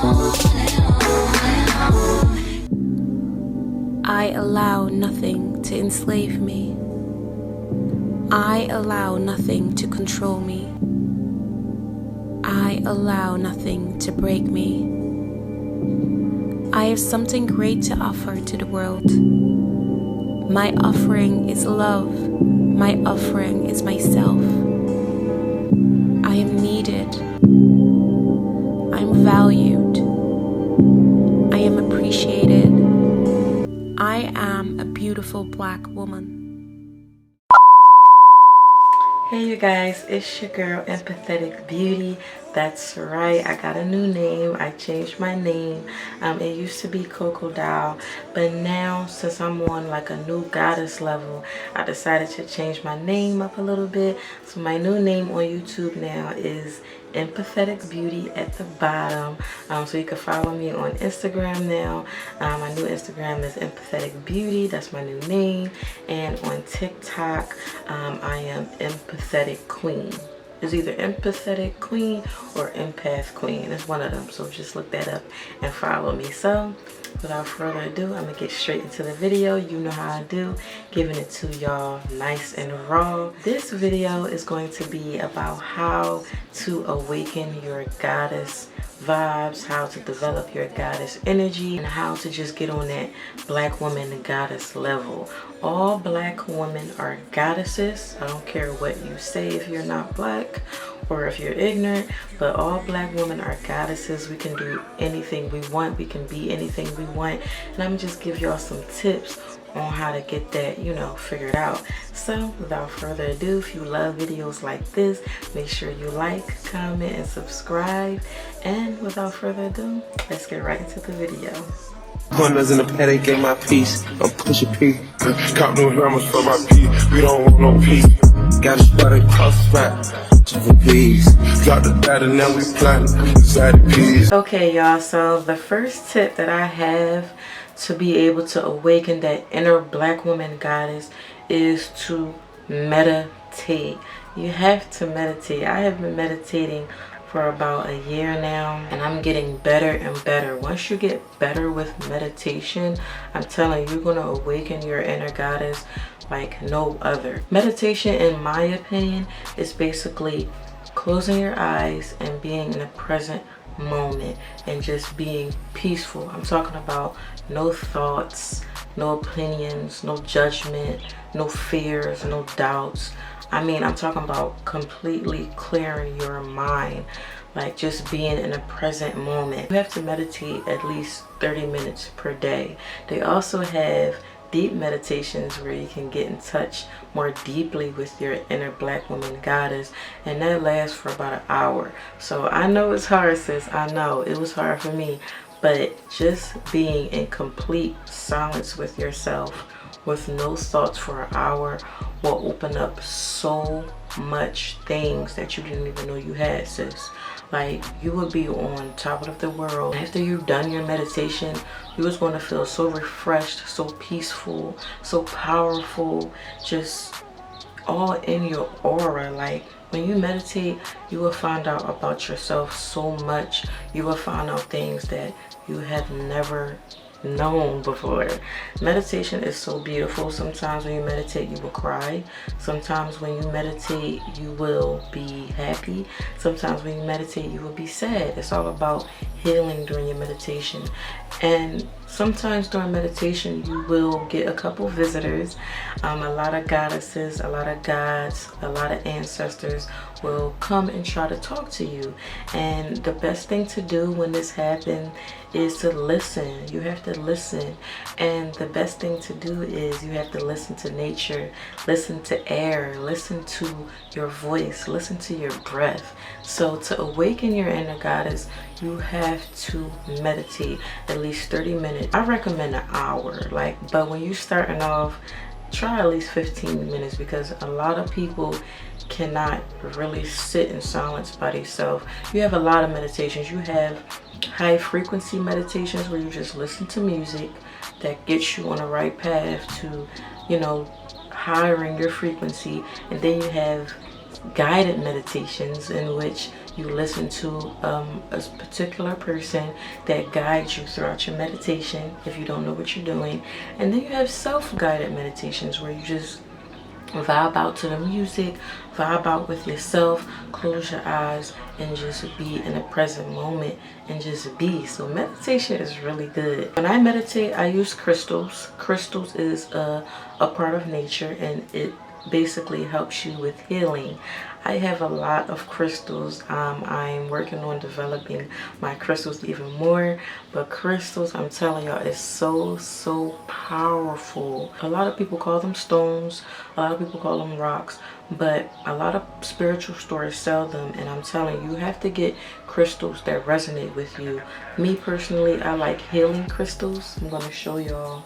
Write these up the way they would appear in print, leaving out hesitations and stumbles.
I allow nothing to enslave me. I allow nothing to control me. I allow nothing to break me. I have something great to offer to the world. My offering is love. My offering is myself. I am needed. I'm valued. I am appreciated. I am a beautiful black woman. Hey you guys, it's your girl Empathetic Beauty. That's right, I got a new name. I changed my name. It used to be Coco Doll, but now since I'm on like a new goddess level, I decided to change my name up a little bit. So my new name on YouTube now is Empathetic Beauty at the bottom. So you can follow me on Instagram now. My new Instagram is Empathetic Beauty. That's my new name. And on TikTok, I am Empathetic Queen. It's either Empathetic Queen or Empath Queen. It's one of them. So just look that up and follow me. So without further ado, I'm gonna get straight into the video. You know how I do, giving it to y'all nice and raw. This video is going to be about how to awaken your goddess vibes, how to develop your goddess energy, and how to just get on that black woman goddess level. All black women are goddesses. I don't care what you say if you're not black or if you're ignorant, but all black women are goddesses. We can do anything we want. We can be anything we want. And I'm just give y'all some tips on how to get that, you know, figured out. So without further ado, if you love videos like this, make sure you like, comment, and subscribe. And without further ado, let's get right into the video. Corners in the paddock, get my piece. I'm pushing P. Cop new hammers for my P. We don't want no peace. Got a spot across right to the peace. Drop the data, now we plotting inside the peas. Okay, y'all. So the first tip that I have to be able to awaken that inner black woman goddess is to meditate. You have to meditate. I have been meditating for about a year now, and I'm getting better and better. Once you get better with meditation, I'm telling you, you're gonna awaken your inner goddess like no other. Meditation, in my opinion, is basically closing your eyes and being in the present moment and just being peaceful. I'm talking about no thoughts, no opinions, no judgment, no fears, no doubts. I mean, I'm talking about completely clearing your mind, like just being in a present moment. You have to meditate at least 30 minutes per day. They also have deep meditations where you can get in touch more deeply with your inner black woman goddess, and that lasts for about an hour. So I know it's hard, sis. I know it was hard for me, but just being in complete silence with yourself with no thoughts for an hour will open up so much things that you didn't even know you had, sis. Like, you would be on top of the world. After you've done your meditation, you was going to feel so refreshed, so peaceful, so powerful, just all in your aura. Like, when you meditate, you will find out about yourself so much. You will find out things that you have never known before. Meditation is so beautiful. Sometimes when you meditate, you will cry. Sometimes when you meditate, you will be happy. Sometimes when you meditate, you will be sad. It's all about healing during your meditation. And sometimes during meditation, you will get a couple visitors. A lot of goddesses, a lot of gods, a lot of ancestors will come and try to talk to you. And the best thing to do when this happens is to listen. You have to listen. And the best thing to do is you have to listen to nature, listen to air, listen to your voice, listen to your breath. So to awaken your inner goddess, you have to meditate at least 30 minutes. I recommend an hour, but when you're starting off, try at least 15 minutes, because a lot of people cannot really sit in silence by themselves. You have a lot of meditations. You have high frequency meditations where you just listen to music that gets you on the right path to, you know, higher your frequency. And then you have guided meditations in which you listen to a particular person that guides you throughout your meditation if you don't know what you're doing. And then you have self-guided meditations where you just vibe out to the music, vibe out with yourself, close your eyes, and just be in the present moment and just be. So meditation is really good. When I meditate, I use crystals. Crystals is a part of nature, and it basically helps you with healing. I have a lot of crystals. I'm working on developing my crystals even more, but crystals, I'm telling y'all, is so powerful. A lot of people call them stones, a lot of people call them rocks, but a lot of spiritual stores sell them, and I'm telling you, you have to get crystals that resonate with you. Me personally, I like healing crystals. I'm going to show y'all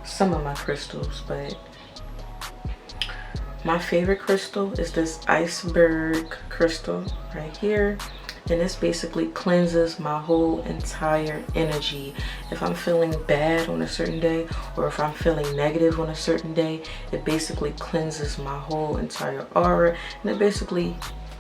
some of my crystals, but my favorite crystal is this iceberg crystal right here, and this basically cleanses my whole entire energy. If I'm feeling bad on a certain day, or if I'm feeling negative on a certain day, it basically cleanses my whole entire aura, and it basically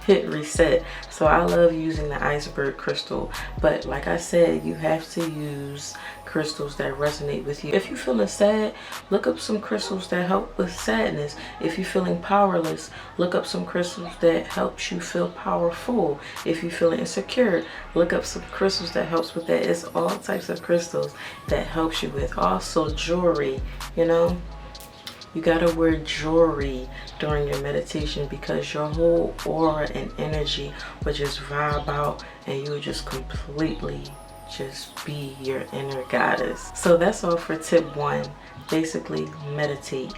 hit reset. So I love using the iceberg crystal, but like I said, you have to use crystals that resonate with you. If you're feeling sad, look up some crystals that help with sadness. If you're feeling powerless, look up some crystals that helps you feel powerful. If you're feeling insecure, look up some crystals that helps with that. It's all types of crystals that helps you with. Also jewelry, you know, you gotta wear jewelry during your meditation because your whole aura and energy would just vibe out, and you would just completely just be your inner goddess. So that's all for tip 1. Basically, meditate,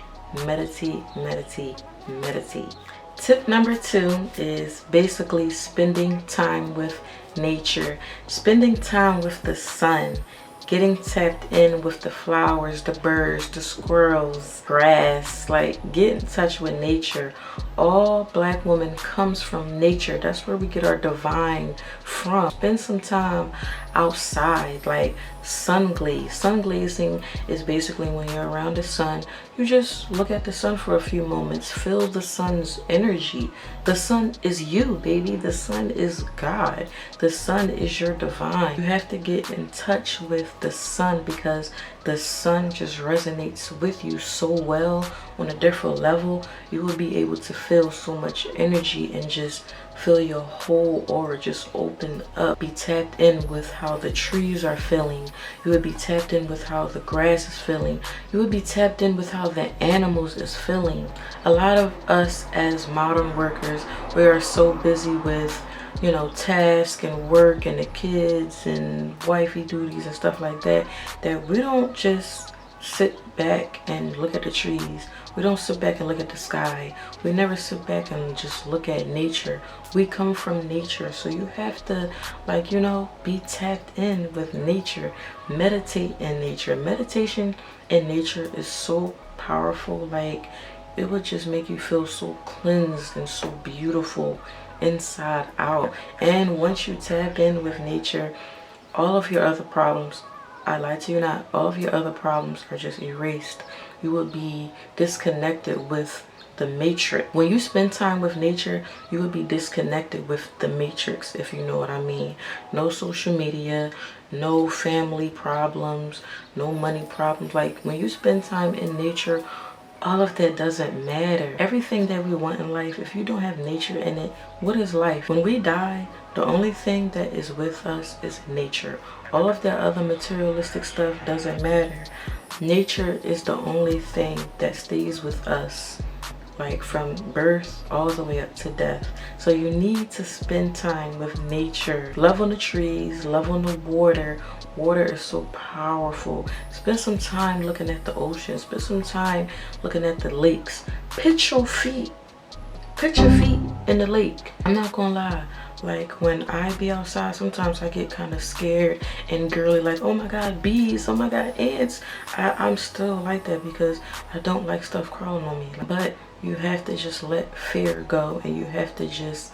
meditate, meditate, meditate. Tip number 2 is basically spending time with nature, spending time with the sun, getting tapped in with the flowers, the birds, the squirrels, grass. Like, get in touch with nature. All Black woman comes from nature. That's where we get our divine from. Spend some time outside, like sun glazing is basically when you're around the sun, you just look at the sun for a few moments, feel the sun's energy. The sun is you, baby. The sun is God. The sun is your divine. You have to get in touch with the sun because the sun just resonates with you so well on a different level. You will be able to feel so much energy and just feel your whole aura just open up. Be tapped in with how the trees are feeling. You would be tapped in with how the grass is feeling. You would be tapped in with how the animals is feeling. A lot of us as modern workers, we are so busy with, you know, tasks and work and the kids and wifey duties and stuff like that, that we don't just sit back and look at the trees. We don't sit back and look at the sky. We never sit back and just look at nature. We come from nature, so you have to, like, you know, be tapped in with nature. Meditate in nature. Meditation in nature is so powerful. Like, it would just make you feel so cleansed and so beautiful inside out. And once you tap in with nature, all of your other problems, I lie to you not, all of your other problems are just erased. You will be disconnected with the matrix. When you spend time with nature, you will be disconnected with the matrix, if you know what I mean. No social media, no family problems, no money problems. Like, when you spend time in nature, all of that doesn't matter. Everything that we want in life, if you don't have nature in it, what is life? When we die, the only thing that is with us is nature. All of that other materialistic stuff doesn't matter. Nature is the only thing that stays with us, like from birth all the way up to death. So you need to spend time with nature. Love on the trees, love on the water. Water is so powerful. Spend some time looking at the ocean. Spend some time looking at the lakes. Put your feet in the lake. I'm not gonna lie. Like, when I be outside, sometimes I get kind of scared and girly, like, oh my God, bees, oh my God, ants. I'm still like that because I don't like stuff crawling on me. But you have to just let fear go, and you have to just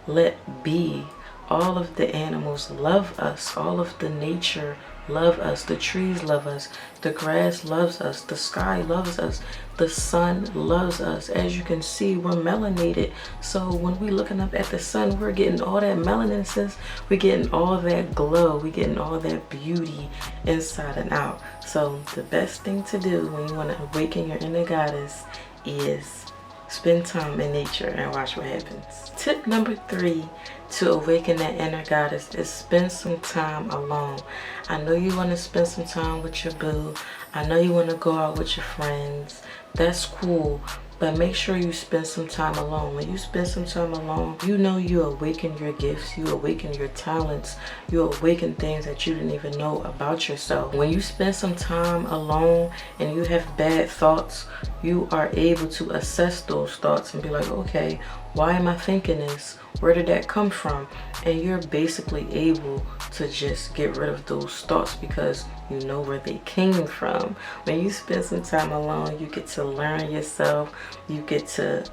let be. All of the animals love us. All of the nature love us, the trees love us, the grass loves us, the sky loves us, the sun loves us. As you can see, we're melanated. So when we're looking up at the sun, we're getting all that melanin, sis. We're getting all that glow. We're getting all that beauty inside and out. So the best thing to do when you want to awaken your inner goddess is spend time in nature and watch what happens. Tip number 3 to awaken that inner goddess is spend some time alone. I know you want to spend some time with your boo. I know you want to go out with your friends. That's cool. But make sure you spend some time alone. When you spend some time alone, you know you awaken your gifts, you awaken your talents, you awaken things that you didn't even know about yourself. When you spend some time alone and you have bad thoughts, you are able to assess those thoughts and be like, okay, why am I thinking this? Where did that come from? And you're basically able to just get rid of those thoughts because you know where they came from. When you spend some time alone, you get to learn yourself. You get to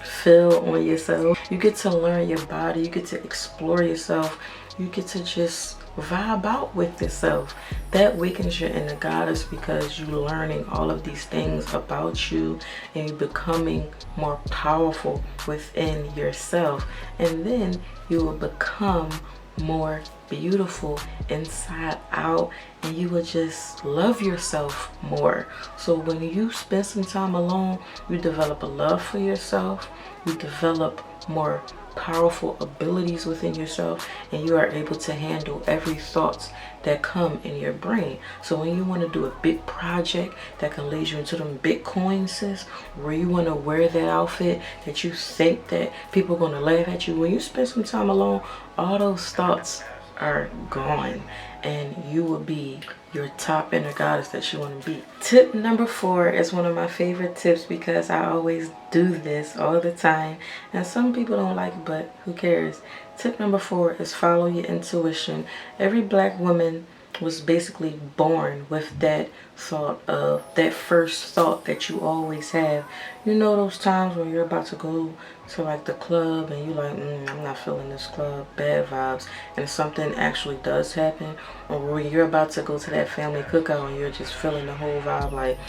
feel on yourself. You get to learn your body. You get to explore yourself. You get to just vibe out with yourself. That awakens your inner goddess because you're learning all of these things about you and you're becoming more powerful within yourself. And then you will become more beautiful inside out and you will just love yourself more. So when you spend some time alone, you develop a love for yourself. You develop more powerful abilities within yourself and you are able to handle every thoughts that come in your brain. So when you want to do a big project that can lead you into them Bitcoin, sis, where you want to wear that outfit that you think that people are going to laugh at you, when you spend some time alone, all those thoughts are gone and you will be your top inner goddess that you want to be. Tip number 4 is one of my favorite tips because I always do this all the time and some people don't like it, but who cares? Tip number 4 is follow your intuition. Every black woman was basically born with that thought of that first thought that you always have. You know those times when you're about to go to like the club and you're like, I'm not feeling this club, bad vibes, and something actually does happen, or when you're about to go to that family cookout and you're just feeling the whole vibe like,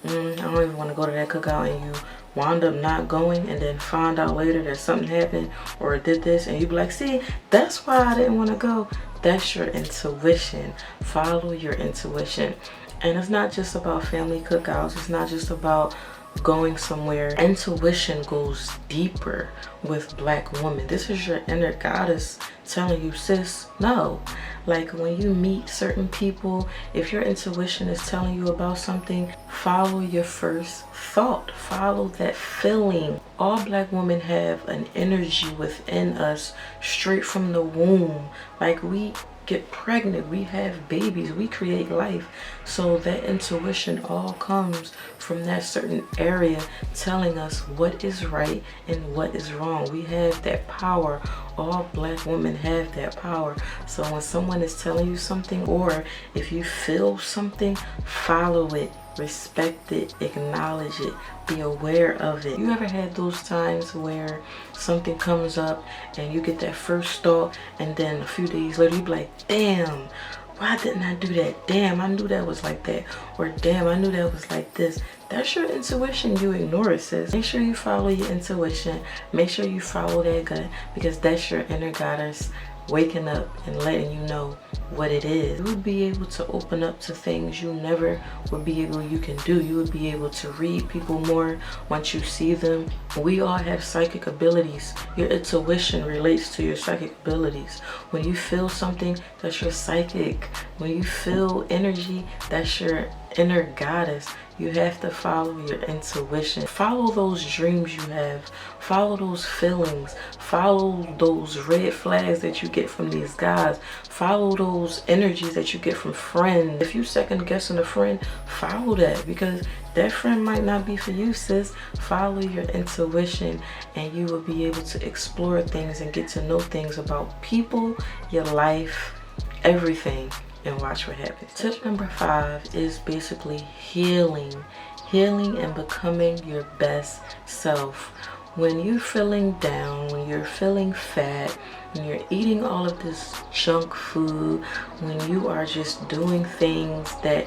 I don't even want to go to that cookout, and you wound up not going and then find out later that something happened or did this and you be like, see, that's why I didn't want to go. That's your intuition. Follow your intuition. And it's not just about family cookouts. It's not just about going somewhere. Intuition goes deeper with black women. This is your inner goddess telling you, sis, no. Like when you meet certain people, if your intuition is telling you about something, follow your first thought. Follow that feeling. All black women have an energy within us straight from the womb. Like we get pregnant, we have babies, we create life. So that intuition all comes from that certain area telling us what is right and what is wrong. We have that power. All black women have that power. So when someone is telling you something, or if you feel something, follow it, respect it, acknowledge it, be aware of it. You ever had those times where something comes up and you get that first thought and then a few days later you be like, damn, why didn't I do that? Damn, I knew that was like that. Or damn, I knew that was like this. That's your intuition. You ignore it, sis. Make sure you follow your intuition. Make sure you follow that gut because that's your inner goddess waking up and letting you know what it is. You would be able to open up to things you never would be able you can do. You would be able to read people more once you see them. We all have psychic abilities. Your intuition relates to your psychic abilities. When you feel something, that's your psychic. When you feel energy, that's your inner goddess. You have to follow your intuition. Follow those dreams you have. Follow those feelings. Follow those red flags that you get from these guys. Follow those energies that you get from friends. If you second guessing a friend, follow that because that friend might not be for you, sis. Follow your intuition and you will be able to explore things and get to know things about people, your life, everything. And watch what happens. Tip number 5 is basically healing and becoming your best self. When you're feeling down, when you're feeling fat, when you're eating all of this junk food, when you are just doing things that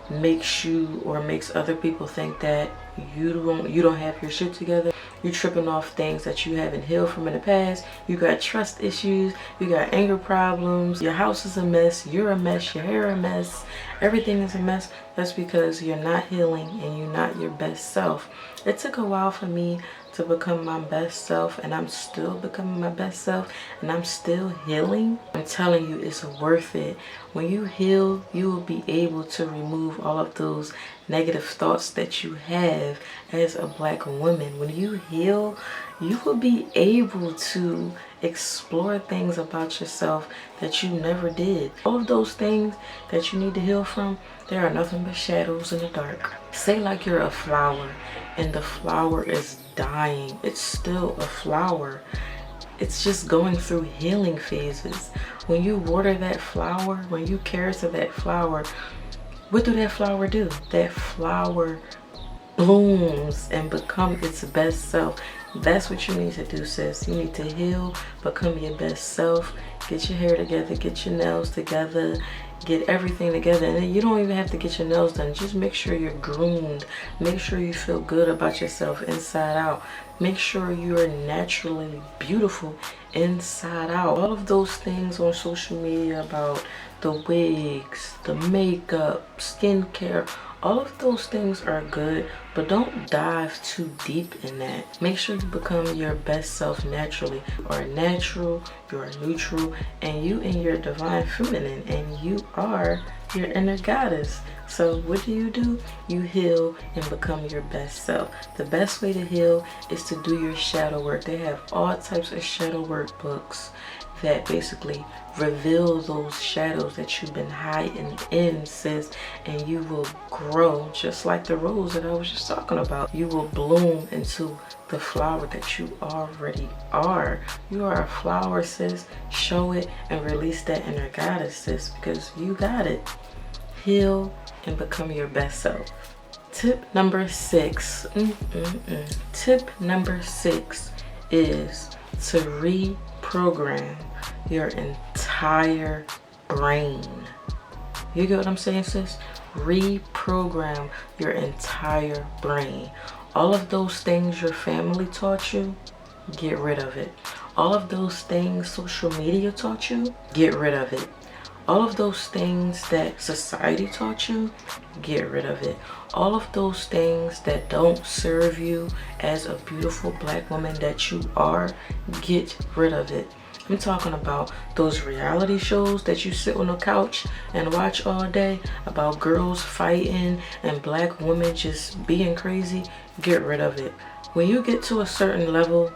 makes you or makes other people think that you don't have your shit together, you're tripping off things that you haven't healed from in the past, you got trust issues, you got anger problems, your house is a mess, you're a mess, your hair a mess, everything is a mess, that's because you're not healing and you're not your best self. It took a while for me to become my best self, and I'm still becoming my best self, and I'm still healing. I'm telling you, it's worth it. When you heal, you will be able to remove all of those negative thoughts that you have as a black woman. When you heal, you will be able to explore things about yourself that you never did. All of those things that you need to heal from, there are nothing but shadows in the dark. Say like you're a flower and the flower is dying. It's still a flower. It's just going through healing phases. When you water that flower, when you care to that flower, what do that flower do? That flower blooms and become its best self. That's what you need to do, sis. You need to heal, become your best self, get your hair together, get your nails together, get everything together. And then you don't even have to get your nails done. Just make sure you're groomed. Make sure you feel good about yourself inside out. Make sure you're naturally beautiful inside out. All of those things on social media about the wigs, the makeup, skincare, all of those things are good, but don't dive too deep in that. Make sure you become your best self naturally. You are natural, you are neutral, and you in your divine feminine, and you are your inner goddess. So what do? You heal and become your best self. The best way to heal is to do your shadow work. They have all types of shadow work books that basically reveal those shadows that you've been hiding in, sis, and you will grow just like the rose that I was just talking about. You will bloom into the flower that you already are. You are a flower, sis. Show it and release that inner goddess, sis, because you got it. Heal and become your best self. Tip number 6. Tip number 6 is to reprogram your entire brain. You get what I'm saying, sis? Reprogram your entire brain. All of those things your family taught you, get rid of it. All of those things social media taught you, get rid of it. All of those things that society taught you, get rid of it. All of those things that don't serve you as a beautiful black woman that you are, get rid of it. I'm talking about those reality shows that you sit on the couch and watch all day about girls fighting and black women just being crazy. Get rid of it. When you get to a certain level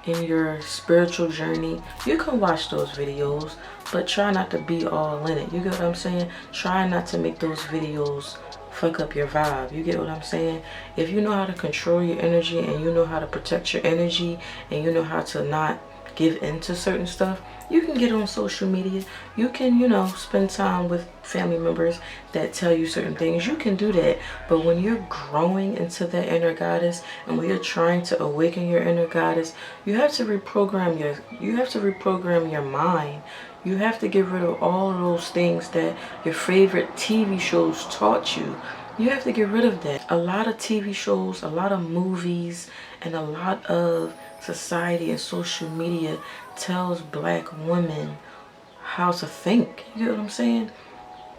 in your spiritual journey, you can watch those videos, but try not to be all in it. You get what I'm saying? Try not to make those videos fuck up your vibe. You get what I'm saying? If you know how to control your energy and you know how to protect your energy and you know how to not give into certain stuff, you can get on social media. You can, spend time with family members that tell you certain things. You can do that. But when you're growing into that inner goddess and when you're trying to awaken your inner goddess, you have to reprogram your mind. You have to get rid of all of those things that your favorite TV shows taught you. You have to get rid of that. A lot of TV shows, a lot of movies, and a lot of society and social media tells black women how to think. You get what I'm saying?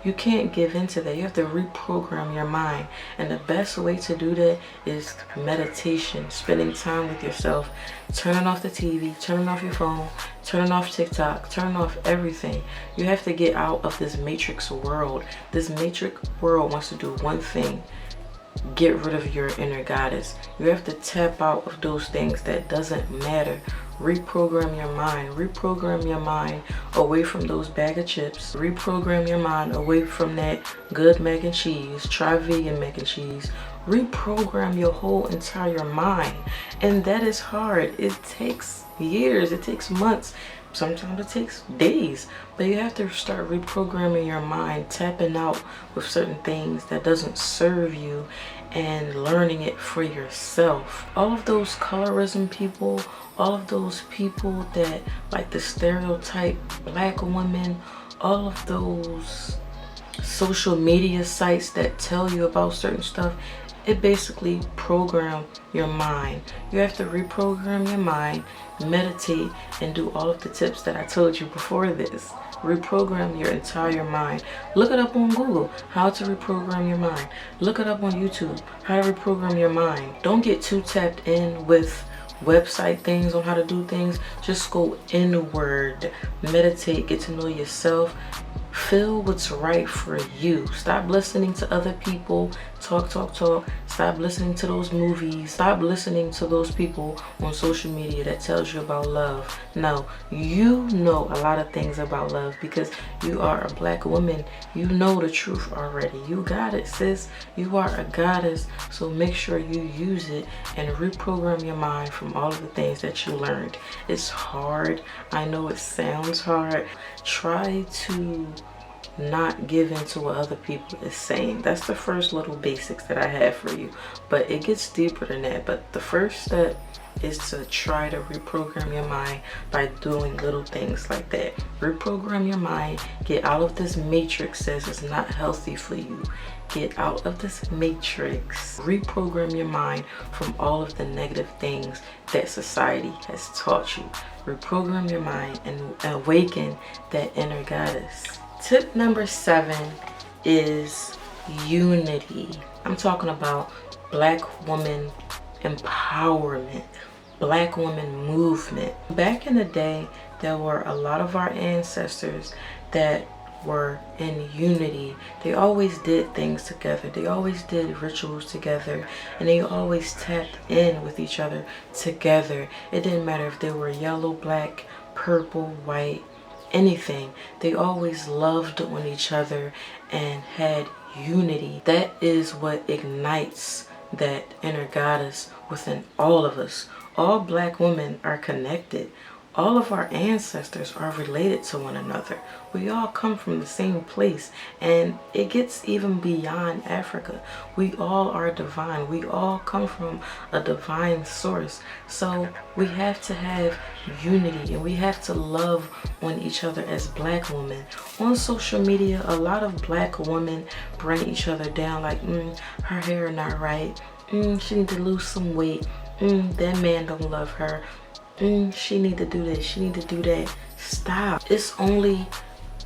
You can't give into that. You have to reprogram your mind. And the best way to do that is meditation, spending time with yourself, turning off the TV, turning off your phone, turning off TikTok, turning off everything. You have to get out of this matrix world. This matrix world wants to do one thing: get rid of your inner goddess. You have to tap out of those things that doesn't matter. Reprogram your mind. Reprogram your mind away from those bag of chips. Reprogram your mind away from that good mac and cheese. Try vegan mac and cheese. Reprogram your whole entire mind. And that is hard. It takes years. It takes months. Sometimes it takes days. But you have to start reprogramming your mind, tapping out with certain things that doesn't serve you, and learning it for yourself. All of those colorism people, all of those people that like the stereotype black woman, all of those social media sites that tell you about certain stuff, it basically program your mind. You have to reprogram your mind, meditate, and do all of the tips that I told you before this. Reprogram your entire mind. Look it up on Google, how to reprogram your mind. Look it up on YouTube, how to reprogram your mind. Don't get too tapped in with website things on how to do things. Just go inward, meditate, get to know yourself. Feel what's right for you. Stop listening to other people talk. Stop listening to those movies. Stop listening to those people on social media that tells you about love. No, you know a lot of things about love because you are a black woman. You know the truth already. You got it, sis. You are a goddess. So make sure you use it and reprogram your mind from all of the things that you learned. It's hard. I know it sounds hard. Try to not give in to what other people is saying. That's the first little basics that I have for you, but it gets deeper than that. But the first step is to try to reprogram your mind by doing little things like that. Reprogram your mind, get out of this matrix says it's not healthy for you. Get out of this matrix. Reprogram your mind from all of the negative things that society has taught you. Reprogram your mind and awaken that inner goddess. Tip number 7 is unity. I'm talking about black woman empowerment, black woman movement. Back in the day, there were a lot of our ancestors that were in unity. They always did things together. They always did rituals together, and they always tapped in with each other together. It didn't matter if they were yellow, black, purple, white, anything. They always loved on each other and had unity. That is what ignites that inner goddess within all of us. All black women are connected. All of our ancestors are related to one another. We all come from the same place, and it gets even beyond Africa. We all are divine. We all come from a divine source. So we have to have unity, and we have to love on each other as black women. On social media, a lot of black women bring each other down like, her hair not right. She need to lose some weight. That man don't love her. She need to do this, she need to do that. Stop. It's only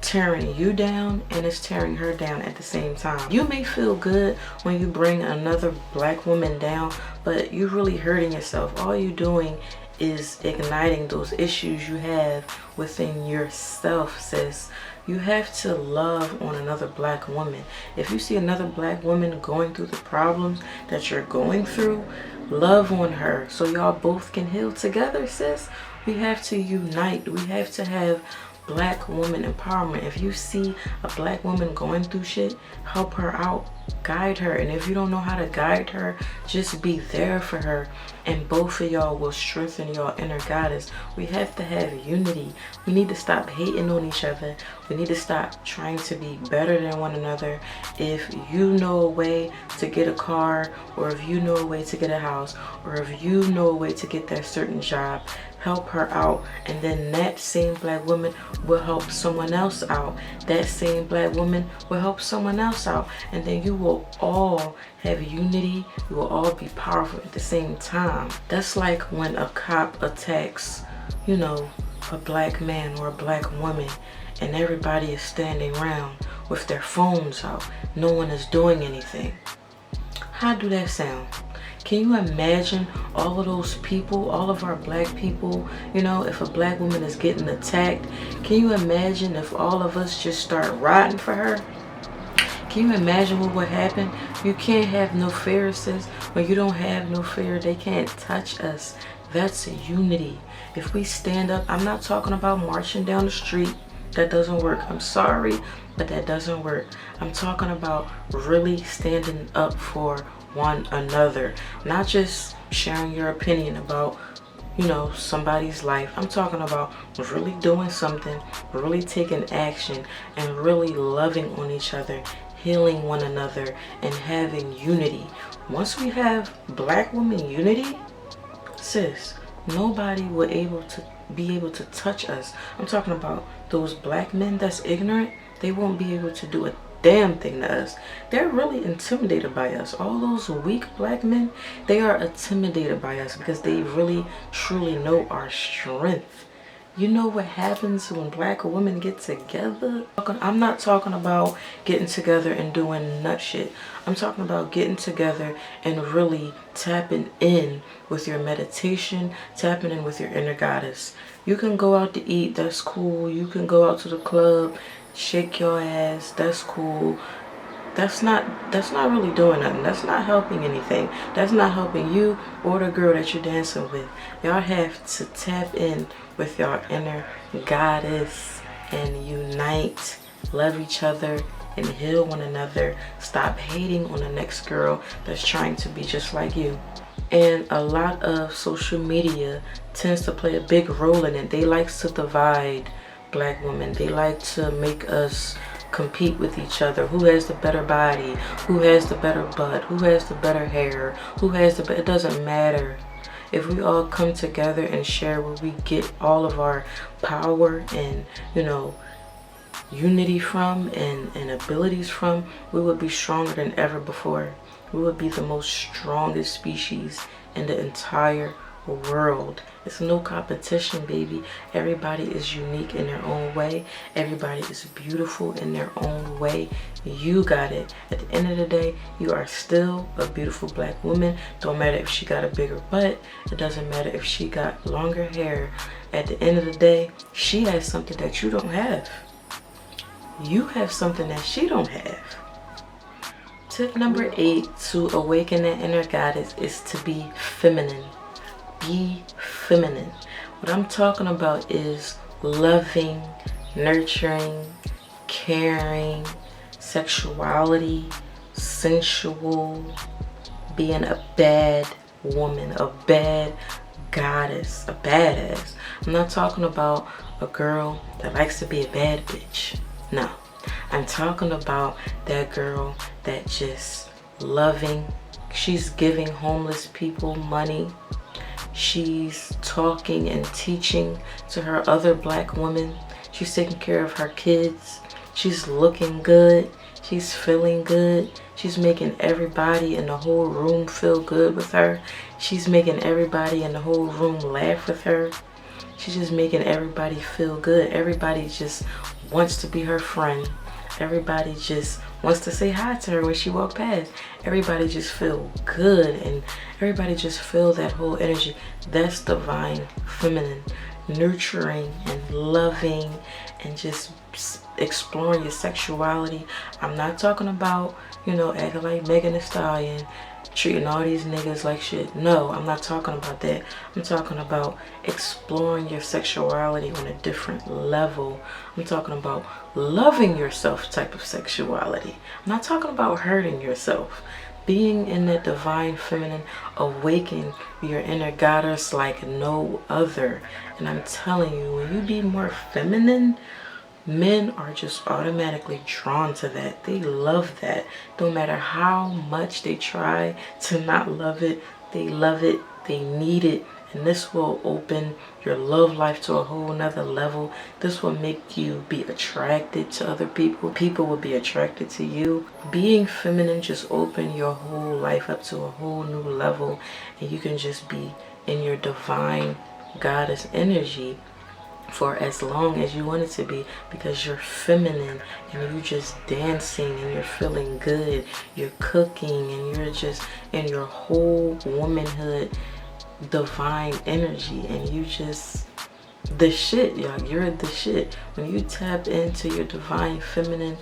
tearing you down and it's tearing her down at the same time. You may feel good when you bring another black woman down, but you're really hurting yourself. All you're doing is igniting those issues you have within yourself, sis. You have to love on another black woman. If you see another black woman going through the problems that you're going through, love on her so y'all both can heal together, sis. We have to unite. We have to have black woman empowerment. If you see a black woman going through shit, help her out, guide her. And if you don't know how to guide her, just be there for her, and both of y'all will strengthen your inner goddess. We have to have unity. We need to stop hating on each other. We need to stop trying to be better than one another. If you know a way to get a car, or if you know a way to get a house, or if you know a way to get that certain job, help her out, and then that same black woman will help someone else out. That same black woman will help someone else out, and then you will all have unity. You will all be powerful at the same time. That's like when a cop attacks, a black man or a black woman, and everybody is standing around with their phones out. No one is doing anything. How do that sound? Can you imagine all of those people, all of our black people, if a black woman is getting attacked? Can you imagine if all of us just start riding for her? Can you imagine what would happen? You can't have no fear, sis. When you don't have no fear, they can't touch us. That's unity. If we stand up, I'm not talking about marching down the street. That doesn't work. I'm sorry, but that doesn't work. I'm talking about really standing up for one another, not just sharing your opinion about somebody's life. I'm talking about really doing something, really taking action, and really loving on each other, healing one another and having unity. Once we have black women unity, sis, nobody will be able to touch us. I'm talking about those black men that's ignorant. They won't be able to do a damn thing to us. They're really intimidated by us. All those weak black men, they are intimidated by us because they really truly know our strength. You know what happens when black women get together? I'm not talking about getting together and doing nut shit. I'm talking about getting together and really tapping in with your meditation, tapping in with your inner goddess. You can go out to eat, that's cool. You can go out to the club, shake your ass, that's cool. That's not really doing nothing. That's not helping anything. That's not helping you or the girl that you're dancing with. Y'all have to tap in with your inner goddess and unite, love each other, and heal one another. Stop hating on the next girl that's trying to be just like you. And a lot of social media tends to play a big role in it. They like to divide black women. They like to make us compete with each other. Who has the better body? Who has the better butt? Who has the better hair? Who has the it doesn't matter. If we all come together and share where we get all of our power and, you know, unity from and abilities from, we would be stronger than ever before. We would be the most strongest species in the entire world. It's no competition, baby. Everybody is unique in their own way. Everybody is beautiful in their own way. You got it. At the end of the day, you are still a beautiful black woman. Don't matter if she got a bigger butt. It doesn't matter if she got longer hair. At the end of the day, she has something that you don't have. You have something that she don't have. Tip number 8 to awaken that inner goddess is to be feminine. Be feminine. What I'm talking about is loving, nurturing, caring, sexuality, sensual, being a bad woman, a bad goddess, a badass. I'm not talking about a girl that likes to be a bad bitch. No. I'm talking about that girl that just loving. She's giving homeless people money. She's talking and teaching to her other black women. She's taking care of her kids. She's looking good. She's feeling good. She's making everybody in the whole room feel good with her. She's making everybody in the whole room laugh with her. She's just making everybody feel good. Everybody just wants to be her friend. Everybody just wants to say hi to her when she walks past. Everybody just feel good and everybody just feel that whole energy. That's divine feminine, nurturing and loving and just exploring your sexuality. I'm not talking about, you know, acting like Megan Thee Stallion, treating all these niggas like shit. No, I'm not talking about that. I'm talking about exploring your sexuality on a different level. I'm talking about loving yourself type of sexuality. I'm not talking about hurting yourself. Being in that divine feminine, awaken your inner goddess like no other. And I'm telling you, when you be more feminine, men are just automatically drawn to that. They love that. No matter how much they try to not love it, they love it, they need it. And this will open your love life to a whole nother level. This will make you be attracted to other people. People will be attracted to you. Being feminine just open your whole life up to a whole new level. And you can just be in your divine goddess energy for as long as you want it to be, because you're feminine and you're just dancing and you're feeling good, you're cooking and you're just in your whole womanhood divine energy, and you just the shit, y'all. You're the shit. When you tap into your divine feminine,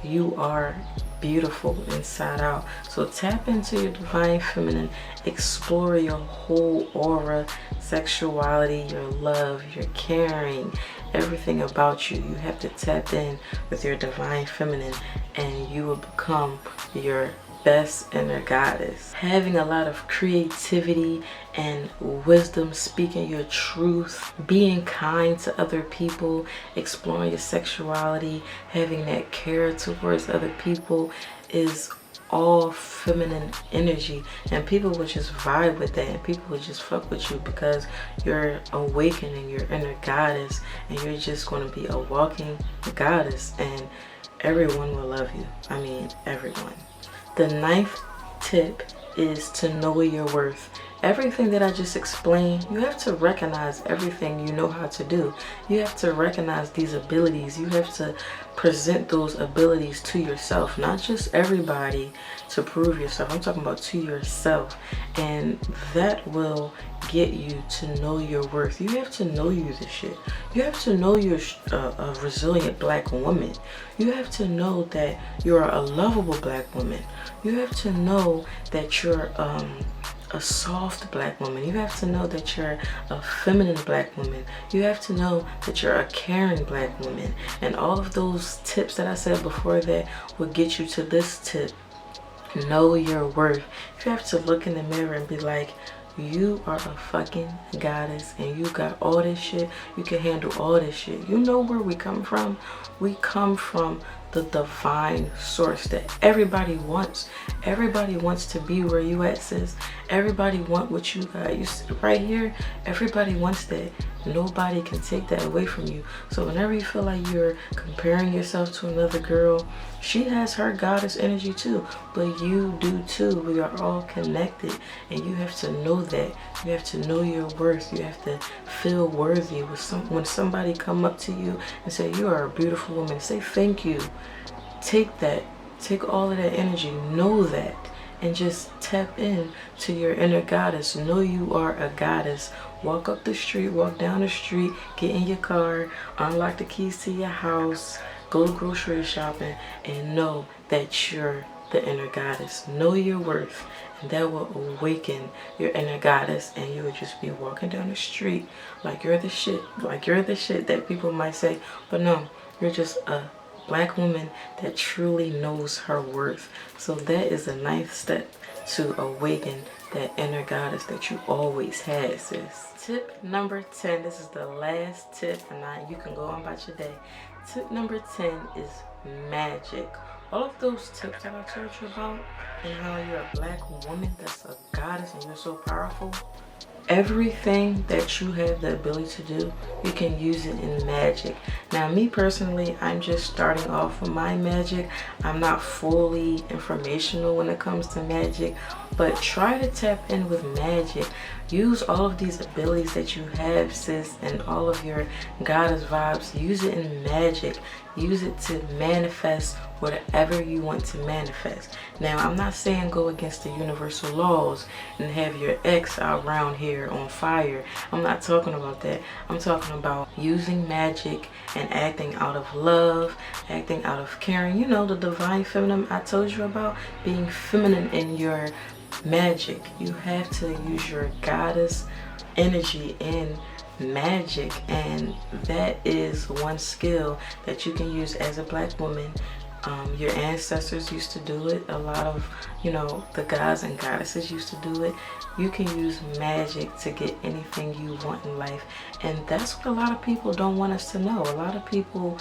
you are beautiful inside out. So tap into your divine feminine, explore your whole aura, sexuality, your love, your caring, everything about you. You have to tap in with your divine feminine and you will become your best inner goddess. Having a lot of creativity and wisdom, speaking your truth, being kind to other people, exploring your sexuality, having that care towards other people is all feminine energy, and people will just vibe with that, and people will just fuck with you because you're awakening your inner goddess, and you're just going to be a walking goddess, and everyone will love you. I mean, everyone. The 9th tip is to know your worth. Everything that I just explained, you have to recognize everything you know how to do. You have to recognize these abilities. You have to present those abilities to yourself, not just everybody to prove yourself. I'm talking about to yourself. And that will get you to know your worth. You have to know you this shit. You have to know you're a resilient black woman. You have to know that you're a lovable black woman. You have to know that you're a soft black woman. You have to know that you're a feminine black woman. You have to know that you're a caring black woman. And all of those tips that I said before that will get you to this tip. Know your worth. You have to look in the mirror and be like, you are a fucking goddess, and you got all this shit. You can handle all this shit. You know where we come from? We come from the divine source that everybody wants. Everybody wants to be where you at, sis. Everybody want what you got. You sit right here. Everybody wants that. Nobody can take that away from you. So whenever you feel like you're comparing yourself to another girl, she has her goddess energy too, but you do too. We are all connected, and you have to know that. You have to know your worth. You have to feel worthy. When somebody come up to you and say you are a beautiful woman, say thank you. Take that. Take all of that energy. Know that. And just tap in to your inner goddess. Know you are a goddess. Walk up the street, walk down the street, get in your car, unlock the keys to your house, go grocery shopping, and know that you're the inner goddess. Know your worth, and that will awaken your inner goddess, and you will just be walking down the street like you're the shit. Like you're the shit that people might say, but no, you're just a black woman that truly knows her worth. So that is the 9th step to awaken that inner goddess that you always had, sis. Tip number 10, this is the last tip, and now you can go on about your day. Tip number 10 is magic. All of those tips that I told you about, and how you're a black woman that's a goddess and you're so powerful, everything that you have the ability to do, you can use it in magic. Now, me personally, I'm just starting off with my magic. I'm not fully informational when it comes to magic, but try to tap in with magic. Use all of these abilities that you have, sis, and all of your goddess vibes. Use it in magic. Use it to manifest whatever you want to manifest. Now, I'm not saying go against the universal laws and have your ex out around here on fire. I'm not talking about that. I'm talking about using magic and acting out of love, acting out of caring. You know, the divine feminine I told you about, being feminine in your magic. You have to use your goddess energy in magic, and that is one skill that you can use as a black woman. Your ancestors used to do it. A lot of, the gods and goddesses used to do it. You can use magic to get anything you want in life. And that's what a lot of people don't want us to know. A lot of people,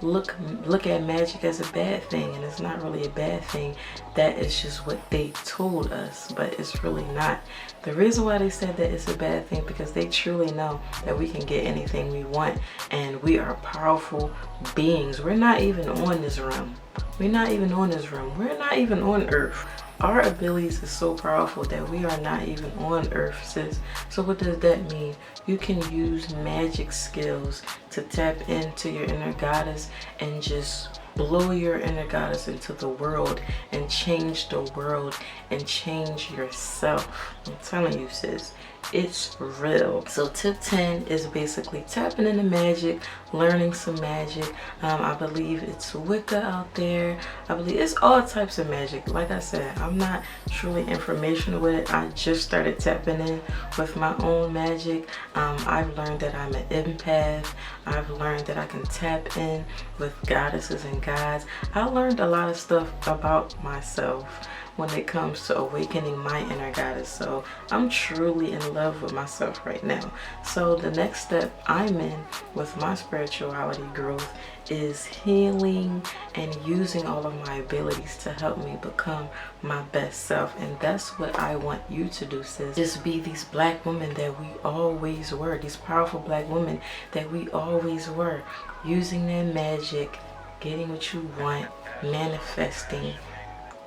look at magic as a bad thing, and it's not really a bad thing. That is just what they told us, but it's really not. The reason why they said that it's a bad thing, because they truly know that we can get anything we want, and we are powerful beings. We're not even on this realm. We're not even on this realm. We're not even on Earth. Our abilities is so powerful that we are not even on Earth, sis. So what does that mean? You can use magic skills to tap into your inner goddess and just blow your inner goddess into the world and change the world and change yourself. I'm telling you, sis, it's real. So tip 10 is basically tapping into magic, learning some magic. I believe it's Wicca out there. I believe it's all types of magic. Like I said, I'm not truly informational with it. I just started tapping in with my own magic. I've learned that I'm an empath. I've learned that I can tap in with goddesses and gods. I learned a lot of stuff about myself when it comes to awakening my inner goddess. So I'm truly in love with myself right now. So the next step I'm in with my spirituality growth is healing and using all of my abilities to help me become my best self. And that's what I want you to do, sis. Just be these black women that we always were, these powerful black women that we always were, using their magic, getting what you want, manifesting,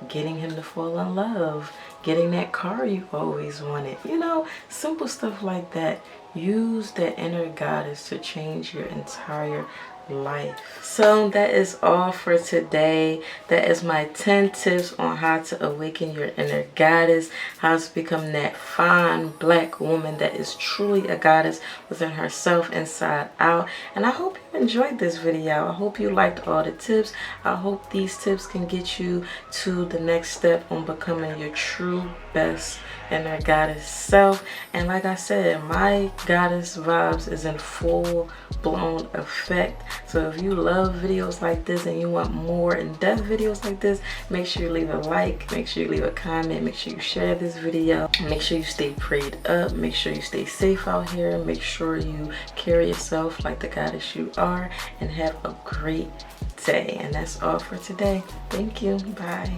getting him to fall in love, getting that car you always wanted, you know, simple stuff like that. Use that inner goddess to change your entire life. So that is all for today. That is my 10 tips on how to awaken your inner goddess, how to become that fine black woman that is truly a goddess within herself, inside out. And I hope you enjoyed this video. I hope you liked all the tips. I hope these tips can get you to the next step on becoming your true best inner goddess self. And like I said, my goddess vibes is in full blown effect. So if you love videos like this and you want more in-depth videos like this, make sure you leave a like, make sure you leave a comment, make sure you share this video, make sure you stay prayed up, make sure you stay safe out here, make sure you carry yourself like the goddess you are, and have a great day. And that's all for today. Thank you. Bye.